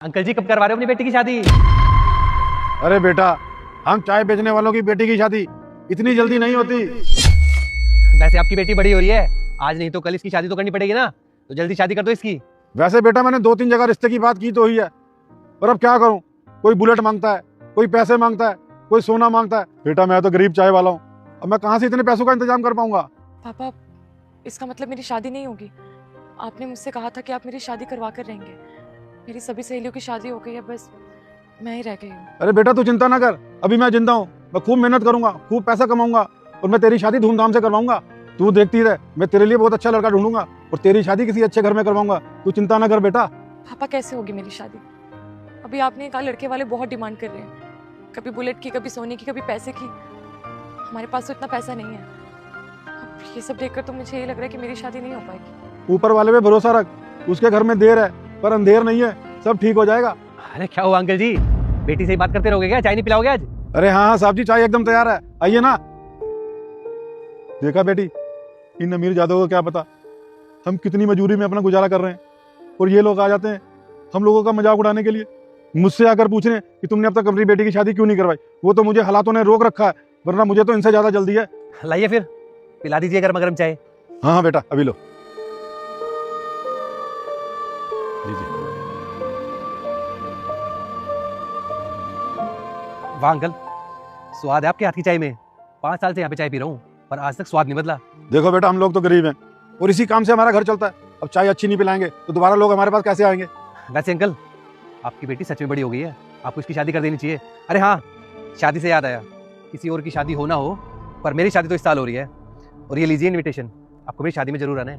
Uncle जी कब करवा रहे हो अपनी बेटी की शादी? अरे बेटा, हम चाय बेचने वालों की बेटी की शादी इतनी जल्दी नहीं होती। वैसे आपकी बेटी बड़ी हो रही है, आज नहीं तो कल इसकी शादी तो करनी पड़ेगी ना, तो जल्दी शादी कर दो इसकी। वैसे बेटा, मैंने 2-3 जगह रिश्ते की बात की तो ही है, पर अब क्या करूं? कोई बुलेट मांगता है, कोई पैसे मांगता है, कोई सोना मांगता है। बेटा, मैं तो गरीब चाय वाला हूँ, अब मैं कहाँ से इतने पैसों का इंतजाम कर पाऊंगा? पापा, इसका मतलब मेरी शादी नहीं होगी। आपने मुझसे कहा था कि आप मेरी शादी करवा कर रहेंगे। मेरी सभी सहेलियों की शादी हो गई है, बस मैं ही रह गई हूँ। अरे बेटा, तू चिंता ना कर, अभी मैं जिंदा हूँ, मैं खूब मेहनत करूंगा, खूब पैसा कमाऊंगा और मैं तेरी शादी धूमधाम से करवाऊंगा। तू देखती रह, मैं तेरे लिए बहुत अच्छा लड़का ढूंढूंगा और तेरी शादी किसी अच्छे घर में करवाऊंगा। तू चिंता ना कर बेटा। पापा, कैसे होगी मेरी शादी? अभी आपने कहा लड़के वाले बहुत डिमांड कर रहे हैं, कभी बुलेट की, कभी सोने की, कभी पैसे की। हमारे पास तो इतना पैसा नहीं है। अब ये सब देखकर तो मुझे ये लग रहा है कि मेरी शादी नहीं हो पाएगी। ऊपर वाले पे भरोसा रख, उसके घर में देर है पर अंधेर नहीं है, सब ठीक हो जाएगा। अरे क्या हुआ अंकल जी, बेटी से ही बात करते रहोगे क्या? चाय नहीं पिलाओगे आज? अरे हाँ हाँ साहब जी, चाय एकदम तैयार है, आइए ना। देखा बेटी, इन अमीर जादव को क्या पता हम कितनी मजबूरी में अपना गुजारा कर रहे हैं, और ये लोग आ जाते हैं हम लोगों का मजाक उड़ाने के लिए। मुझसे आकर पूछ रहे हैं कि तुमने अब तक अपनी बेटी की शादी क्यों नहीं करवाई। वो तो मुझे हालातों ने रोक रखा है, वरना मुझे तो इनसे ज्यादा जल्दी है। लाइए फिर, पिला दीजिए गर्मा गर्म चाय। हाँ हाँ बेटा, अभी लो, लीजिए। वाह अंकल, स्वाद है आपके हाथ की चाय में। 5 साल से यहाँ पे चाय पी रहा हूँ, पर आज तक स्वाद नहीं बदला। देखो बेटा, हम लोग तो गरीब हैं और इसी काम से हमारा घर चलता है। अब चाय अच्छी नहीं पिलाएंगे तो दोबारा लोग हमारे पास कैसे आएंगे? वैसे अंकल, आपकी बेटी सच में बड़ी हो गई है, आपको इसकी शादी कर देनी चाहिए। अरे हाँ, शादी से याद आया, किसी और की शादी हो ना हो, पर मेरी शादी तो इस साल हो रही है, और ये लीजिए इनविटेशन, आपको मेरी शादी में जरूर आना है।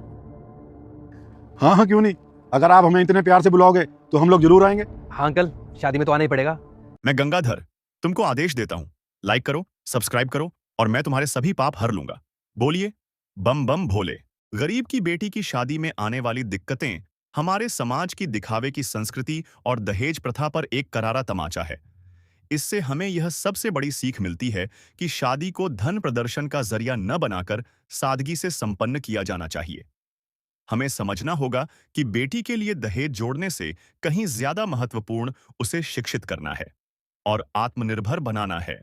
हाँ हाँ, क्यों नहीं, अगर आप हमें इतने प्यार से बुलाओगे तो हम लोग जरूर आएंगे। हाँ अंकल, शादी में तो आना ही पड़ेगा। मैं गंगाधर तुमको आदेश देता हूं, लाइक करो, सब्सक्राइब करो और मैं तुम्हारे सभी पाप हर लूंगा। बोलिए बम बम भोले। गरीब की बेटी की शादी में आने वाली दिक्कतें हमारे समाज की दिखावे की संस्कृति और दहेज प्रथा पर एक करारा तमाचा है। इससे हमें यह सबसे बड़ी सीख मिलती है कि शादी को धन प्रदर्शन का जरिया न बनाकर सादगी से संपन्न किया जाना चाहिए। हमें समझना होगा कि बेटी के लिए दहेज जोड़ने से कहीं ज्यादा महत्वपूर्ण उसे शिक्षित करना है और आत्मनिर्भर बनाना है।